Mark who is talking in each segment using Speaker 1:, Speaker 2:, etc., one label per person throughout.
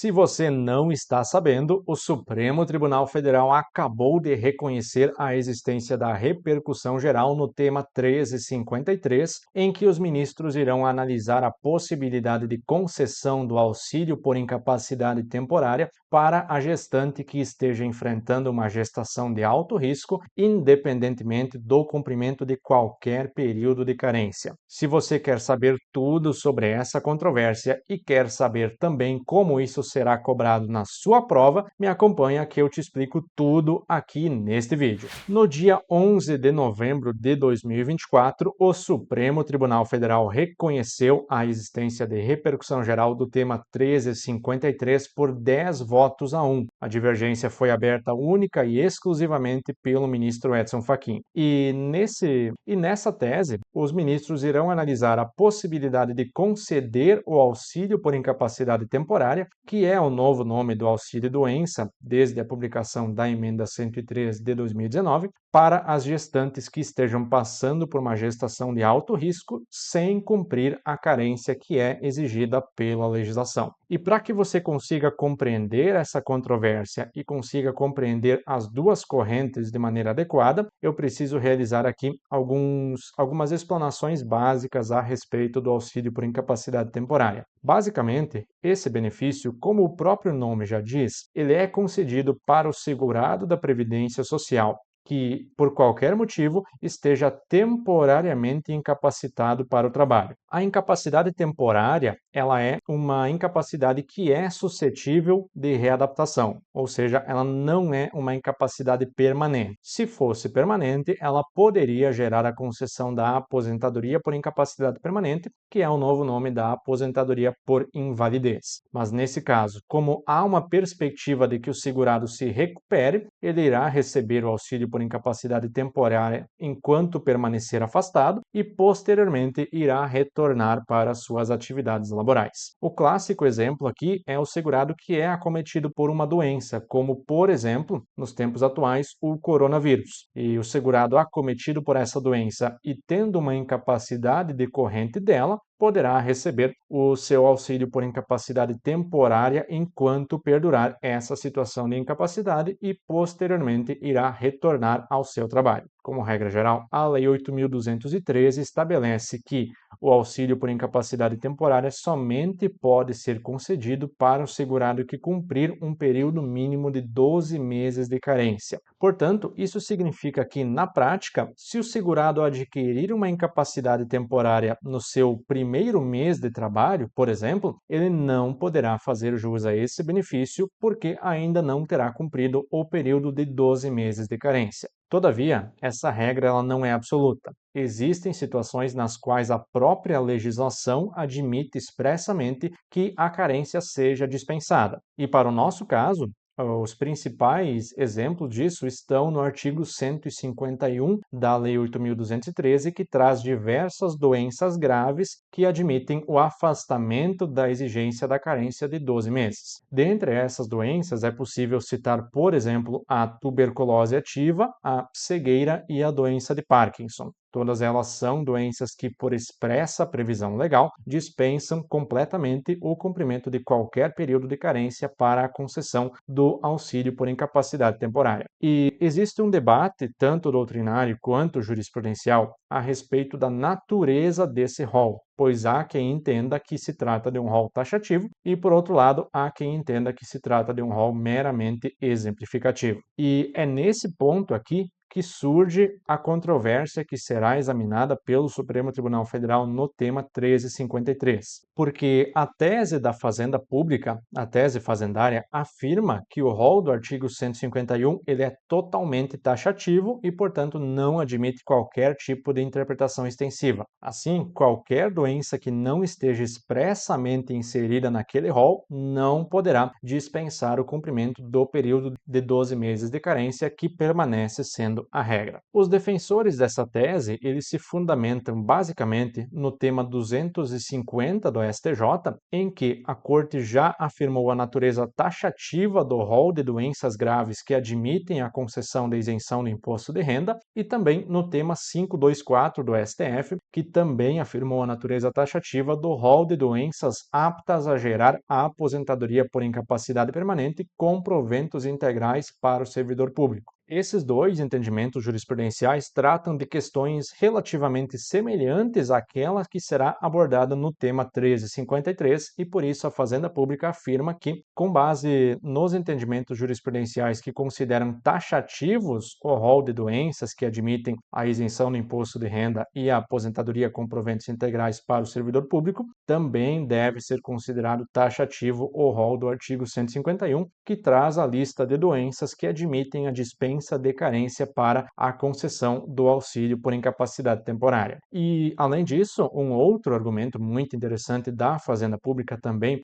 Speaker 1: Se você não está sabendo, o Supremo Tribunal Federal acabou de reconhecer a existência da repercussão geral no tema 1353, em que os ministros irão analisar a possibilidade de concessão do auxílio por incapacidade temporária para a gestante que esteja enfrentando uma gestação de alto risco, independentemente do cumprimento de qualquer período de carência. Se você quer saber tudo sobre essa controvérsia e quer saber também como isso será cobrado na sua prova, me acompanha que eu te explico tudo aqui neste vídeo. No dia 11 de novembro de 2024, o Supremo Tribunal Federal reconheceu a existência de repercussão geral do tema 1353 por 10 votos a 1. A divergência foi aberta única e exclusivamente pelo ministro Edson Fachin. E nessa tese, os ministros irão analisar a possibilidade de conceder o auxílio por incapacidade temporária, que é o novo nome do auxílio-doença desde a publicação da emenda 103 de 2019, para as gestantes que estejam passando por uma gestação de alto risco sem cumprir a carência que é exigida pela legislação. E para que você consiga compreender essa controvérsia e consiga compreender as duas correntes de maneira adequada, eu preciso realizar aqui algumas explanações básicas a respeito do auxílio por incapacidade temporária. Basicamente, esse benefício, como o próprio nome já diz, ele é concedido para o segurado da Previdência Social que, por qualquer motivo, esteja temporariamente incapacitado para o trabalho. A incapacidade temporária, ela é uma incapacidade que é suscetível de readaptação, ou seja, ela não é uma incapacidade permanente. Se fosse permanente, ela poderia gerar a concessão da aposentadoria por incapacidade permanente, que é o novo nome da aposentadoria por invalidez. Mas nesse caso, como há uma perspectiva de que o segurado se recupere, ele irá receber o auxílio por incapacidade temporária enquanto permanecer afastado e posteriormente irá retornar para suas atividades laborais. O clássico exemplo aqui é o segurado que é acometido por uma doença, como por exemplo, nos tempos atuais, o coronavírus. E o segurado acometido por essa doença e tendo uma incapacidade decorrente dela, poderá receber o seu auxílio por incapacidade temporária enquanto perdurar essa situação de incapacidade e posteriormente irá retornar ao seu trabalho. Como regra geral, a Lei 8.213 estabelece que o auxílio por incapacidade temporária somente pode ser concedido para o segurado que cumprir um período mínimo de 12 meses de carência. Portanto, isso significa que, na prática, se o segurado adquirir uma incapacidade temporária no seu primeiro mês de trabalho, por exemplo, ele não poderá fazer jus a esse benefício porque ainda não terá cumprido o período de 12 meses de carência. Todavia, essa regra ela não é absoluta. Existem situações nas quais a própria legislação admite expressamente que a carência seja dispensada. E para o nosso caso, os principais exemplos disso estão no artigo 151 da Lei 8.213, que traz diversas doenças graves que admitem o afastamento da exigência da carência de 12 meses. Dentre essas doenças, é possível citar, por exemplo, a tuberculose ativa, a cegueira e a doença de Parkinson. Todas elas são doenças que, por expressa previsão legal, dispensam completamente o cumprimento de qualquer período de carência para a concessão do auxílio por incapacidade temporária. E existe um debate, tanto doutrinário quanto jurisprudencial, a respeito da natureza desse rol, pois há quem entenda que se trata de um rol taxativo e, por outro lado, há quem entenda que se trata de um rol meramente exemplificativo. E é nesse ponto aqui que surge a controvérsia que será examinada pelo Supremo Tribunal Federal no tema 1353. Porque a tese da fazenda pública, a tese fazendária, afirma que o rol do artigo 151 ele é totalmente taxativo e, portanto, não admite qualquer tipo de interpretação extensiva. Assim, qualquer doença que não esteja expressamente inserida naquele rol não poderá dispensar o cumprimento do período de 12 meses de carência que permanece sendo seguindo a regra. Os defensores dessa tese, eles se fundamentam basicamente no tema 250 do STJ, em que a Corte já afirmou a natureza taxativa do rol de doenças graves que admitem a concessão da isenção do imposto de renda, e também no tema 524 do STF, que também afirmou a natureza taxativa do rol de doenças aptas a gerar a aposentadoria por incapacidade permanente com proventos integrais para o servidor público. Esses dois entendimentos jurisprudenciais tratam de questões relativamente semelhantes àquela que será abordada no tema 1353 e por isso a Fazenda Pública afirma que, com base nos entendimentos jurisprudenciais que consideram taxativos o rol de doenças que admitem a isenção do imposto de renda e a aposentadoria com proventos integrais para o servidor público, também deve ser considerado taxativo o rol do artigo 151, que traz a lista de doenças que admitem a dispensa de carência para a concessão do auxílio por incapacidade temporária. E, além disso, um outro argumento muito interessante da Fazenda Pública também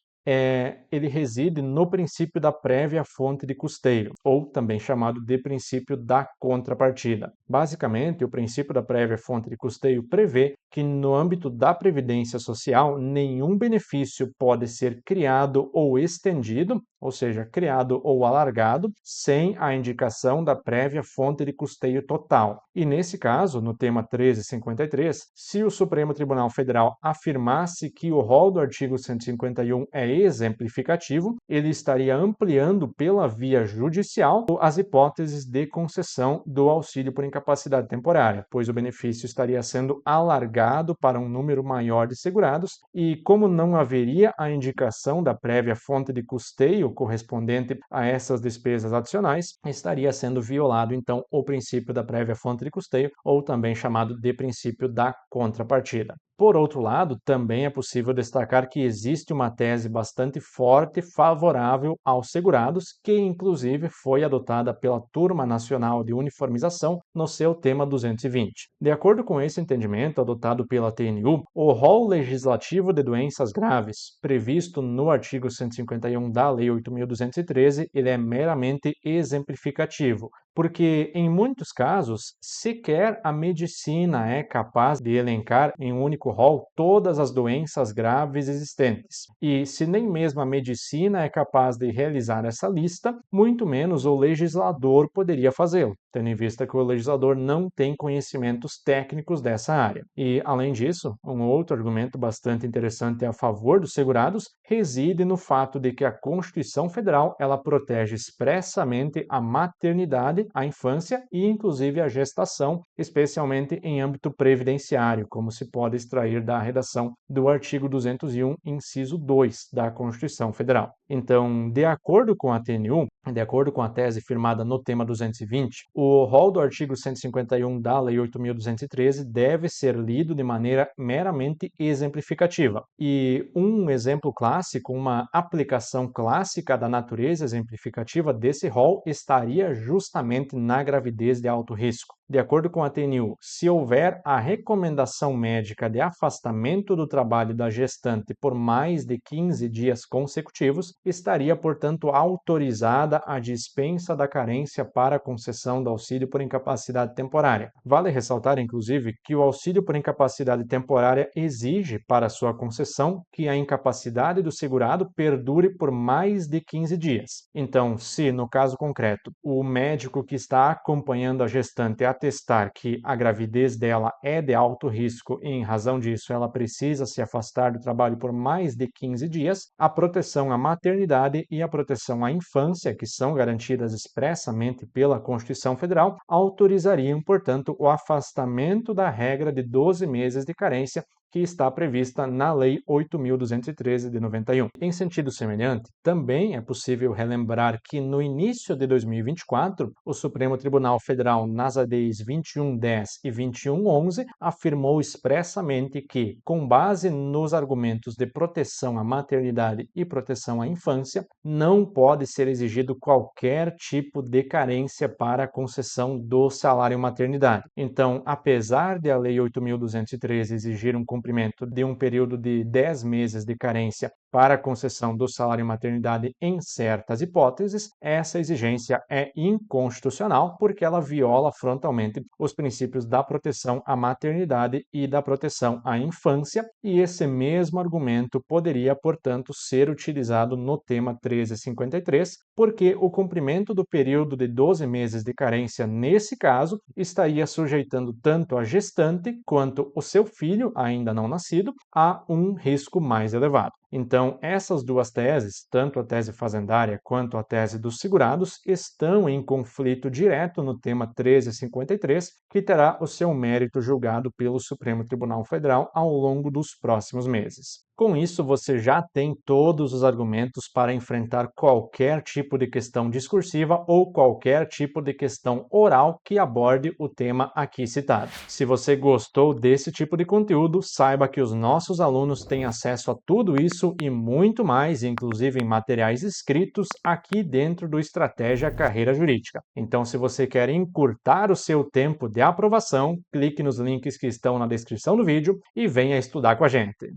Speaker 1: ele reside no princípio da prévia fonte de custeio, ou também chamado de princípio da contrapartida. Basicamente, o princípio da prévia fonte de custeio prevê que, no âmbito da Previdência Social, nenhum benefício pode ser criado ou estendido, ou seja, criado ou alargado, sem a indicação da prévia fonte de custeio total. E nesse caso, no tema 1353, se o Supremo Tribunal Federal afirmasse que o rol do artigo 151 é exemplificativo, ele estaria ampliando pela via judicial as hipóteses de concessão do auxílio por incapacidade temporária, pois o benefício estaria sendo alargado para um número maior de segurados e, como não haveria a indicação da prévia fonte de custeio correspondente a essas despesas adicionais, estaria sendo violado, então, o princípio da prévia fonte de custeio, ou também chamado de princípio da contrapartida. Por outro lado, também é possível destacar que existe uma tese bastante forte favorável aos segurados, que inclusive foi adotada pela Turma Nacional de Uniformização no seu tema 220. De acordo com esse entendimento adotado pela TNU, o rol legislativo de doenças graves, previsto no artigo 151 da Lei 8.213, ele é meramente exemplificativo, porque em muitos casos sequer a medicina é capaz de elencar em um único rol todas as doenças graves existentes. E se nem mesmo a medicina é capaz de realizar essa lista, muito menos o legislador poderia fazê-lo, tendo em vista que o legislador não tem conhecimentos técnicos dessa área. E, além disso, um outro argumento bastante interessante a favor dos segurados reside no fato de que a Constituição Federal ela protege expressamente a maternidade, a infância e, inclusive, a gestação, especialmente em âmbito previdenciário, como se pode extrair da redação do artigo 201, inciso 2 da Constituição Federal. Então, de acordo com a TNU, de acordo com a tese firmada no tema 220, o rol do artigo 151 da Lei 8.213 deve ser lido de maneira meramente exemplificativa. E um exemplo clássico, uma aplicação clássica da natureza exemplificativa desse rol estaria justamente na gravidez de alto risco. De acordo com a TNU, se houver a recomendação médica de afastamento do trabalho da gestante por mais de 15 dias consecutivos, estaria, portanto, autorizada a dispensa da carência para a concessão do auxílio por incapacidade temporária. Vale ressaltar, inclusive, que o auxílio por incapacidade temporária exige, para sua concessão, que a incapacidade do segurado perdure por mais de 15 dias. Então, se, no caso concreto, o médico que está acompanhando a gestante atestar que a gravidez dela é de alto risco e, em razão disso, ela precisa se afastar do trabalho por mais de 15 dias, a proteção à maternidade e a proteção à infância, que são garantidas expressamente pela Constituição Federal, autorizariam, portanto, o afastamento da regra de 12 meses de carência que está prevista na Lei 8.213 de 91. Em sentido semelhante, também é possível relembrar que no início de 2024, o Supremo Tribunal Federal, nas ADIs 2110 e 2111, afirmou expressamente que, com base nos argumentos de proteção à maternidade e proteção à infância, não pode ser exigido qualquer tipo de carência para a concessão do salário maternidade. Então, apesar de a Lei 8.213 exigir um cumprimento de um período de 10 meses de carência para a concessão do salário maternidade em certas hipóteses, essa exigência é inconstitucional porque ela viola frontalmente os princípios da proteção à maternidade e da proteção à infância, e esse mesmo argumento poderia, portanto, ser utilizado no tema 1353, porque o cumprimento do período de 12 meses de carência, nesse caso, estaria sujeitando tanto a gestante quanto o seu filho, ainda não nascido, a um risco mais elevado. Então, essas duas teses, tanto a tese fazendária quanto a tese dos segurados, estão em conflito direto no tema 1353, que terá o seu mérito julgado pelo Supremo Tribunal Federal ao longo dos próximos meses. Com isso, você já tem todos os argumentos para enfrentar qualquer tipo de questão discursiva ou qualquer tipo de questão oral que aborde o tema aqui citado. Se você gostou desse tipo de conteúdo, saiba que os nossos alunos têm acesso a tudo isso e muito mais, inclusive em materiais escritos, aqui dentro do Estratégia Carreira Jurídica. Então, se você quer encurtar o seu tempo de aprovação, clique nos links que estão na descrição do vídeo e venha estudar com a gente.